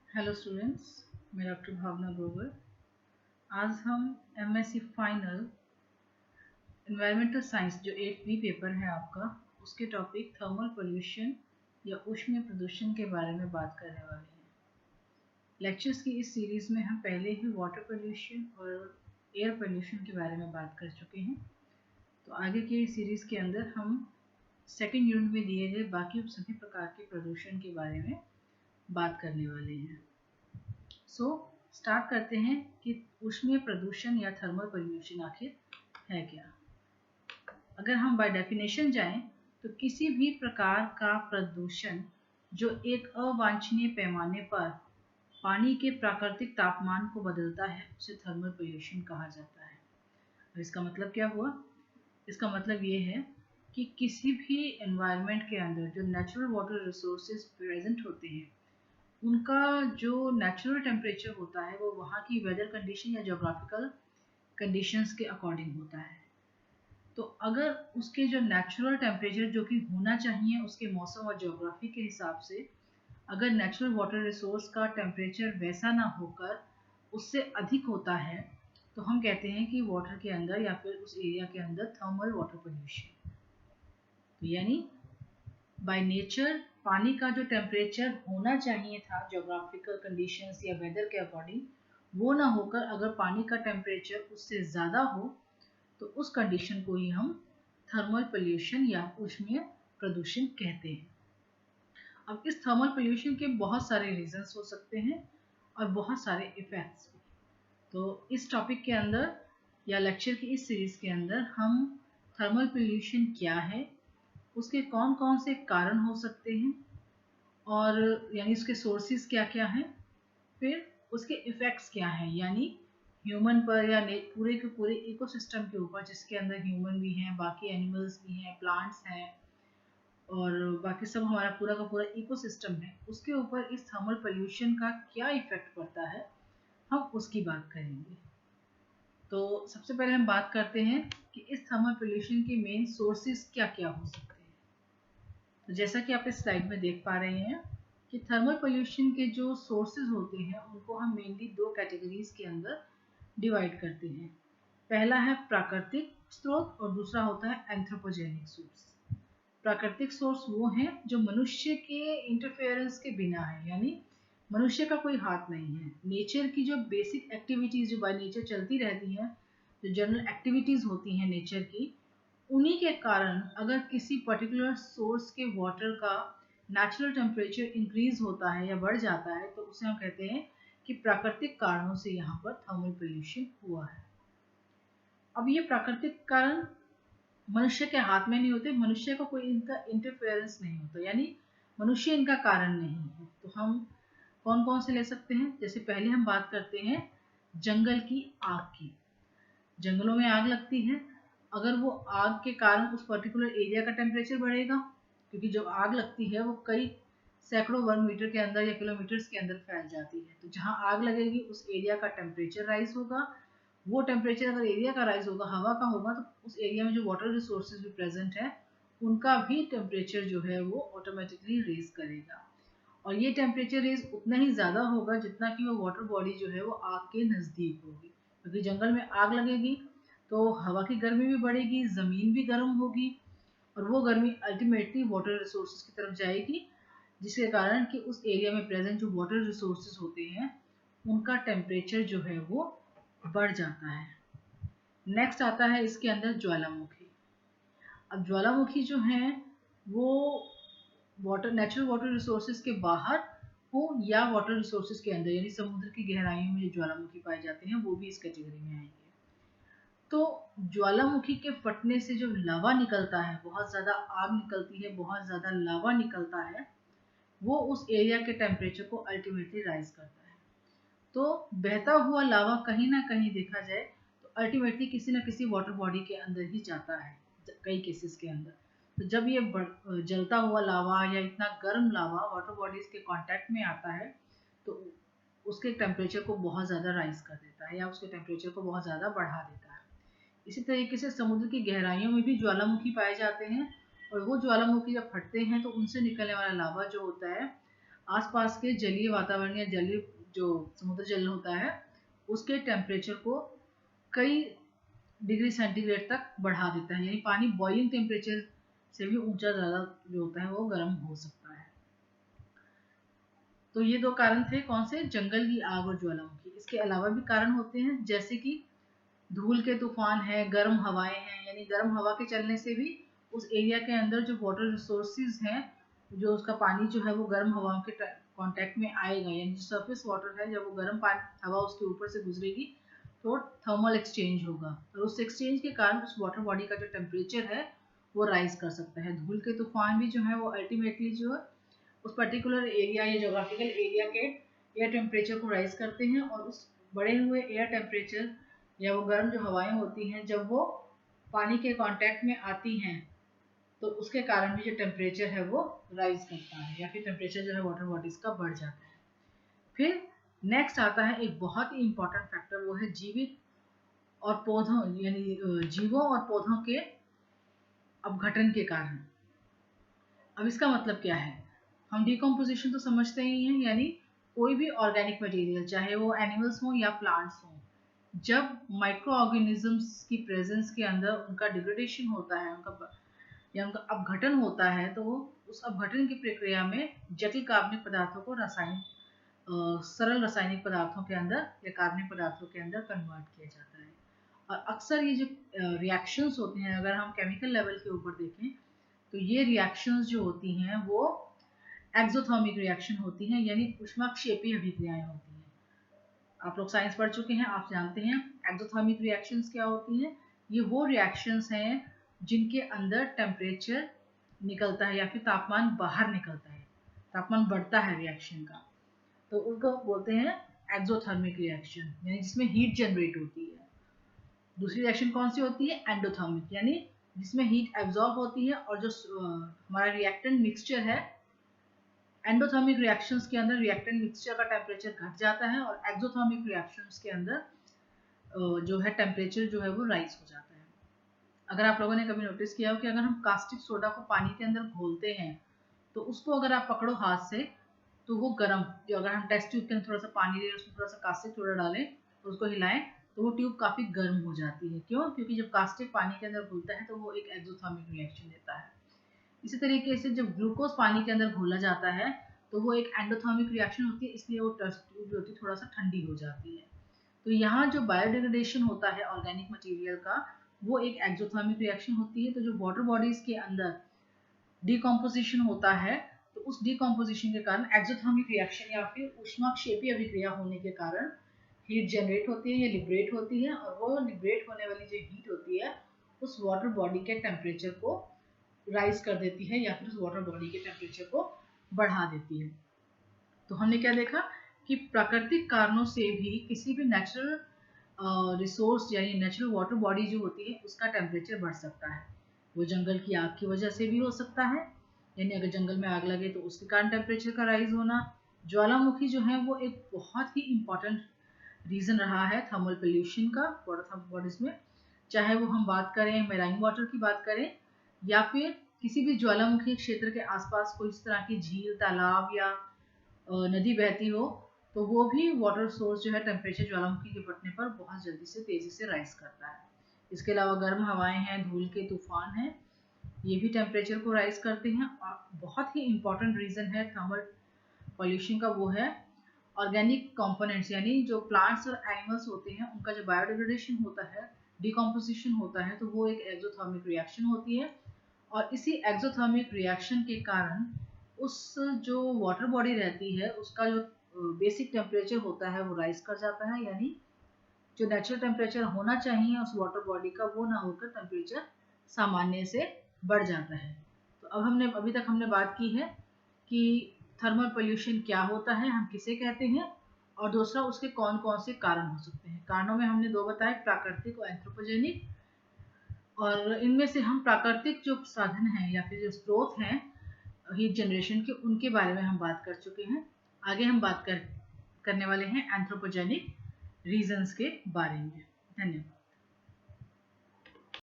Hello students, मैं doctor भावना ग्रोवर। आज हम एमएससी फाइनल एनवायरमेंटल साइंस जो 8वीं पेपर है आपका, उसके टॉपिक थर्मल पोल्यूशन या ऊष्मीय प्रदूषण के बारे में बात करने वाले हैं। लेक्चर्स की इस सीरीज़ में हम पहले ही वाटर पोल्यूशन और एयर पोल्यूशन के बारे में बात कर चुके हैं। तो आगे की सीरीज़ के अंदर हम सेकेंड यूनिट में दिए गए बाकी सभी प्रकार के प्रदूषण के बारे में बात करने वाले हैं। स्टार्ट करते हैं कि ऊष्मीय प्रदूषण या थर्मल पोल्यूशन आखिर है क्या। अगर हम बाय डेफिनेशन जाएं तो किसी भी प्रकार का प्रदूषण जो एक अवांछनीय पैमाने पर पानी के प्राकृतिक तापमान को बदलता है उसे थर्मल पोल्यूशन कहा जाता है। और इसका मतलब क्या हुआ? इसका मतलब ये है कि किसी भी एनवायरनमेंट के अंदर जो नेचुरल वाटर रिसोर्सेज प्रेजेंट होते हैं उनका जो नेचुरल टेम्परेचर होता है वो वहाँ की वेदर कंडीशन या जोग्राफिकल कंडीशंस के अकॉर्डिंग होता है। तो अगर उसके जो नेचुरल टेम्परेचर जो कि होना चाहिए उसके मौसम और जोग्राफी के हिसाब से, अगर नेचुरल वाटर रिसोर्स का टेम्परेचर वैसा ना होकर उससे अधिक होता है तो हम कहते हैं कि वाटर के अंदर या फिर उस एरिया के अंदर थर्मल वाटर पोल्यूशन। तो यानी बाय नेचर पानी का जो टेम्परेचर होना चाहिए था जोग्राफिकल कंडीशंस या वेदर के अकॉर्डिंग, वो ना होकर अगर पानी का टेम्परेचर उससे ज़्यादा हो तो उस कंडीशन को ही हम थर्मल पोल्यूशन या ऊष्मीय प्रदूषण कहते हैं। अब इस थर्मल पोल्यूशन के बहुत सारे रीजंस हो सकते हैं और बहुत सारे इफ़ेक्ट्स भी। तो इस टॉपिक के अंदर या लेक्चर की इस सीरीज़ के अंदर हम थर्मल पोल्यूशन क्या है, उसके कौन कौन से कारण हो सकते हैं और यानी उसके सोर्सेज क्या क्या हैं, फिर उसके इफ़ेक्ट्स क्या हैं यानी ह्यूमन पर या पूरे के पूरे इकोसिस्टम के ऊपर, जिसके अंदर ह्यूमन भी हैं, बाकी एनिमल्स भी हैं, प्लांट्स हैं और बाकी सब हमारा पूरा का पूरा इकोसिस्टम है, उसके ऊपर इस थर्मल पोल्यूशन का क्या इफ़ेक्ट पड़ता है, हम उसकी बात करेंगे। तो सबसे पहले हम बात करते हैं कि इस थर्मल पोल्यूशन के मेन सोर्सेज क्या क्या हो सकते हैं। तो जैसा कि आप इस स्लाइड में देख पा रहे हैं कि थर्मल पोल्यूशन के जो सोर्सेज होते हैं उनको हम मेनली दो कैटेगरीज के अंदर डिवाइड करते हैं। पहला है प्राकृतिक स्रोत और दूसरा होता है एंथ्रोपोजेनिक सोर्स। प्राकृतिक सोर्स वो हैं जो मनुष्य के इंटरफेरेंस के बिना है, यानी मनुष्य का कोई हाथ नहीं है। नेचर की जो बेसिक एक्टिविटीज़ जो बाय नेचर चलती रहती हैं, जो जनरल एक्टिविटीज़ होती हैं नेचर की, उन्हीं के कारण अगर किसी पर्टिकुलर सोर्स के वाटर का नेचुरल टेम्परेचर इंक्रीज होता है या बढ़ जाता है तो उसे हम कहते हैं कि प्राकृतिक कारणों से यहाँ पर थर्मल पोल्यूशन हुआ है। अब ये प्राकृतिक कारण मनुष्य के हाथ में नहीं होते, मनुष्य का कोई इनका इंटरफेरेंस नहीं होता, यानी मनुष्य इनका कारण नहीं है। तो हम कौन कौन से ले सकते हैं? जैसे पहले हम बात करते हैं जंगल की आग की। जंगलों में आग लगती है, अगर वो आग के कारण उस पर्टिकुलर एरिया का टेम्परेचर बढ़ेगा, क्योंकि जो आग लगती है वो कई सैकड़ों वर्ग मीटर के अंदर या किलोमीटर्स के अंदर फैल जाती है, तो जहाँ आग लगेगी उस एरिया का टेम्परेचर राइज होगा। वो टेम्परेचर अगर एरिया का राइज होगा, हवा का होगा, तो उस एरिया में जो वाटर रिसोर्सेज भी प्रेजेंट है उनका भी टेम्परेचर जो है वो ऑटोमेटिकली रेज करेगा। और ये टेम्परेचर रेज उतना ही ज़्यादा होगा जितना कि वो वाटर बॉडी जो है वो आग के नज़दीक होगी, क्योंकि जंगल में आग लगेगी तो हवा की गर्मी भी बढ़ेगी, ज़मीन भी गर्म होगी और वो गर्मी अल्टीमेटली वाटर रिसोर्सेज की तरफ जाएगी, जिसके कारण कि उस एरिया में प्रेजेंट जो वाटर रिसोर्सेज होते हैं उनका टेम्परेचर जो है वो बढ़ जाता है। नेक्स्ट आता है इसके अंदर ज्वालामुखी। अब ज्वालामुखी जो है वो नेचुरल वाटर रिसोर्सेज के बाहर हो या वाटर रिसोर्सेज के अंदर, यानी समुद्र की गहराइयों में जो ज्वालामुखी पाए जाते हैं वो भी इस कैटेगरी में आएंगे। तो ज्वालामुखी के फटने से जो लावा निकलता है, बहुत ज़्यादा आग निकलती है, बहुत ज़्यादा लावा निकलता है, वो उस एरिया के टेम्परेचर को अल्टीमेटली राइज करता है। तो बहता हुआ लावा कहीं ना कहीं देखा जाए तो अल्टीमेटली किसी न किसी वाटर बॉडी के अंदर ही जाता है कई केसेस के अंदर। तो जब ये जलता हुआ लावा या इतना गर्म लावा वाटर बॉडीज के कांटेक्ट में आता है तो उसके टेम्परेचर को बहुत ज़्यादा राइज कर देता है या उसके टेम्परेचर को बहुत ज़्यादा बढ़ा देता है। इसी तरीके से समुद्र की गहराइयों में भी ज्वालामुखी पाए जाते हैं और वो ज्वालामुखी जब फटते हैं तो उनसे निकलने वाला लावा जो होता है आसपास के जलीय वातावरण या जलीय जो समुद्र जल होता है उसके टेम्परेचर को कई डिग्री सेंटीग्रेड तक बढ़ा देता है, यानी पानी बॉइलिंग टेम्परेचर से भी ऊंचा ज़्यादा जो होता है वो गर्म हो सकता है। तो ये दो कारण थे, कौन से? जंगल की आग और ज्वालामुखी। इसके अलावा भी कारण होते हैं, जैसे कि धूल के तूफान है, गर्म हवाएं हैं, यानी गर्म हवा के चलने से भी उस एरिया के अंदर जो वाटर रिसोर्सेज हैं, जो उसका पानी जो है वो गर्म हवाओं के कांटेक्ट में आएगा, यानी जो सरफेस वाटर है जब वो गर्म हवा उसके ऊपर से गुजरेगी तो थर्मल एक्सचेंज होगा, और उस एक्सचेंज के कारण उस वाटर बॉडी का जो टेम्परेचर है वो राइज कर सकता है। धूल के तूफान भी जो है वो अल्टीमेटली जो है उस पर्टिकुलर एरिया या जोग्राफिकल एरिया के एयर टेम्परेचर को राइज करते हैं, और उस बढ़े हुए एयर टेम्परेचर या वो गर्म जो हवाएं होती हैं जब वो पानी के कांटेक्ट में आती हैं तो उसके कारण भी जो टेम्परेचर है वो राइज करता है, या फिर टेम्परेचर जो है वाटर बॉडीज का बढ़ जाता है। फिर नेक्स्ट आता है एक बहुत ही इंपॉर्टेंट फैक्टर, वो है जीवित और पौधों यानी जीवों और पौधों के अपघटन के कारण। अब इसका मतलब क्या है? हम डिकम्पोजिशन तो समझते ही हैं, यानी कोई भी ऑर्गेनिक मटेरियल, चाहे वो एनिमल्स हों या प्लांट्स हों, जब माइक्रो ऑर्गेनिजम्स की प्रेजेंस के अंदर उनका डिग्रेडेशन होता है, उनका अपघटन होता है, तो उस अपघटन की प्रक्रिया में जटिल कार्बनिक पदार्थों को सरल रासायनिक पदार्थों के अंदर या कार्बनिक पदार्थों के अंदर कन्वर्ट किया जाता है। और अक्सर ये जो रिएक्शंस होते हैं, अगर हम केमिकल लेवल के ऊपर देखें तो ये रिएक्शंस जो होती हैं वो एक्सोथर्मिक रिएक्शन होती हैं, यानी ऊष्माक्षेपीय अभिक्रियाएं होती हैं। आप लोग साइंस पढ़ चुके हैं, आप जानते हैं एक्सोथर्मिक रिएक्शंस क्या होती हैं। ये वो रिएक्शंस हैं जिनके अंदर टेम्परेचर निकलता है या फिर तापमान बाहर निकलता है, तापमान बढ़ता है रिएक्शन का, तो उनको बोलते हैं एक्सोथर्मिक रिएक्शन, यानी जिसमें हीट जनरेट होती है। दूसरी रिएक्शन कौन सी होती है? एंडोथर्मिक, यानी जिसमें हीट एब्जॉर्ब होती है और जो हमारा रिएक्टेंट मिक्सचर है, एंडोथर्मिक रिएक्शंस के अंदर रिएक्टेंट मिक्सचर का टेम्परेचर घट जाता है, और एक्सोथर्मिक रिएक्शंस के अंदर जो है टेम्परेचर जो है वो राइज हो जाता है। अगर आप लोगों ने कभी नोटिस किया हो कि अगर हम कास्टिक सोडा को पानी के अंदर घोलते हैं तो उसको अगर आप पकड़ो हाथ से तो वो गर्म, जो अगर हम टेस्ट ट्यूब के अंदर थोड़ा सा पानी लें, उसमें थोड़ा सा कास्टिक सोडा डालें तो उसको हिलाएं तो वो ट्यूब काफ़ी गर्म हो जाती है। क्यों? क्योंकि जब कास्टिक पानी के अंदर घुलता है तो वो एक एक्सोथर्मिक रिएक्शन देता है। इसी तरीके से जब ग्लूकोज पानी के अंदर घोला जाता है तो वो एक एंडोथर्मिक रिएक्शन होती है, इसलिए वो टेस्ट ट्यूब जो होती है थोड़ा सा ठंडी हो जाती है। तो यहाँ जो बायोडिग्रेडेशन होता है ऑर्गेनिक मटेरियल का, वो एक एक्सोथर्मिक रिएक्शन होती है। तो जो वाटर बॉडीज के अंदर डिकम्पोजिशन होता है तो उस डिकम्पोजिशन के कारण एक्सोथर्मिक रिएक्शन या फिर ऊष्माक्षेपीय अभिक्रिया होने के कारण हीट जनरेट होती है या लिबरेट होती है, और वो लिबरेट होने वाली जो हीट होती है उस वाटर बॉडी के टेम्परेचर को राइज कर देती है या फिर उस वाटर बॉडी के टेम्परेचर को बढ़ा देती है। तो हमने क्या देखा कि प्राकृतिक कारणों से भी किसी भी नेचुरल रिसोर्स यानी नेचुरल वाटर बॉडी जो होती है उसका टेम्परेचर बढ़ सकता है। वो जंगल की आग की वजह से भी हो सकता है, यानी अगर जंगल में आग लगे तो उसके कारण टेम्परेचर का राइज होना। ज्वालामुखी जो है वो एक बहुत ही इम्पॉर्टेंट रीज़न रहा है थर्मल पोल्यूशन का वाटर बॉडीज में, चाहे वो हम बात करें मेराइन वाटर की बात करें या फिर किसी भी ज्वालामुखी क्षेत्र के आसपास कोई इस तरह की झील, तालाब या नदी बहती हो, तो वो भी वाटर सोर्स जो है टेम्परेचर ज्वालामुखी के फटने पर बहुत जल्दी से तेज़ी से राइज करता है। इसके अलावा गर्म हवाएं हैं, धूल के तूफान हैं, ये भी टेम्परेचर को राइज करते हैं। और बहुत ही इम्पॉर्टेंट रीज़न है थर्मल पॉल्यूशन का, वो है ऑर्गेनिक कंपोनेंट्स, यानी जो प्लांट्स और एनिमल्स होते हैं उनका जो बायोडिग्रेडेशन होता है, डिकम्पोजिशन होता है, तो वो एक एक्सोथर्मिक रिएक्शन होती है। और इसी एक्सोथर्मिक रिएक्शन के कारण उस जो वाटर बॉडी रहती है उसका जो बेसिक टेम्परेचर होता है वो राइज कर जाता है, यानी जो नेचुरल टेम्परेचर होना चाहिए उस वाटर बॉडी का वो ना होकर टेम्परेचर सामान्य से बढ़ जाता है। तो अब अभी तक हमने बात की है कि थर्मल पोल्यूशन क्या होता है, हम किसे कहते हैं, और दूसरा उसके कौन कौन से कारण हो सकते हैं। कारणों में हमने दो बताए, प्राकृतिक और एंथ्रोपोजेनिक, और इनमें से हम प्राकृतिक जो साधन हैं या फिर जो स्रोत हैं हीट जनरेशन के, उनके बारे में हम बात कर चुके हैं। आगे हम बात करने वाले हैं एंथ्रोपोजेनिक रीजंस के बारे में। धन्यवाद।